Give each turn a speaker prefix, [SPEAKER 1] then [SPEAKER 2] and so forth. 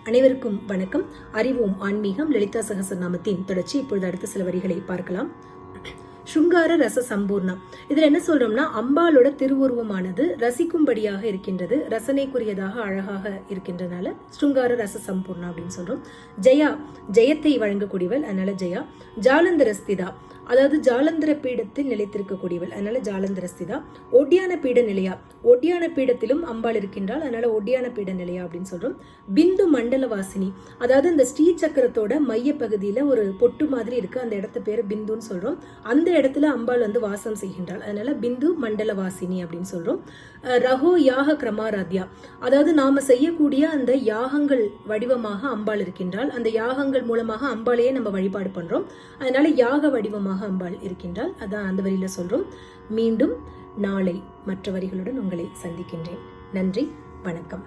[SPEAKER 1] அனைவருக்கும் வணக்கம். அறிவோம் ஆன்மீகம் லலிதா சகஸ்ரநாமத்தின் தொடர்ச்சி. இப்பொழுது அடுத்த சில வரிகளை பார்க்கலாம். ஸ்ருங்கார ரச சம்பூர்ணா. இதுல என்ன சொல்றோம்னா, அம்பாளோட திருவுருவமானது ரசிக்கும்படியாக இருக்கின்றது, ரசனைக்குரியதாக அழகாக இருக்கின்றனால ஸ்ருங்கார ரச சம்பூர்ணா அப்படின்னு சொல்றோம். ஜெயா, ஜெயத்தை வழங்கக்கூடியவள், அதனால ஜெயா. ஜாலந்தர ஸ்திதா, அதாவது ஜாலந்தர பீடத்தில் நிலைத்திருக்கக்கூடியவள், அதனால ஜாலந்தர ஸ்திதா. ஒட்டியான பீட நிலையா, ஒட்டியான பீடத்திலும் அம்பாள் இருக்கின்றாள், அதனால ஒட்டியான பீட நிலையா அப்படின்னு சொல்றோம். பிந்து மண்டல வாசினி, அதாவது இந்த ஸ்ரீ சக்கரத்தோட மைய பகுதியில ஒரு பொட்டு மாதிரி இருக்கு, அந்த இடத்து பேரு பிந்துன்னு சொல்றோம். அந்த இடத்துல அம்பாள் வாசம் செய்கின்றாள், அதனால பிந்து மண்டல வாசினி அப்படின்னு சொல்றோம். ரகோ யாக கிரமாராத்யா, அதாவது நாம செய்யக்கூடிய அந்த யாகங்கள் வடிவமாக அம்பாள் இருக்கின்றாள், அந்த யாகங்கள் மூலமாக அம்பாளையே நம்ம வழிபாடு பண்றோம், அதனால யாக வடிவமாக அம்பாள் இருக்கின்றாள். அதான் அந்த வரியில சொல்றோம். மீண்டும் நாளை மற்ற வரிகளுடன் உங்களை சந்திக்கின்றேன். நன்றி, வணக்கம்.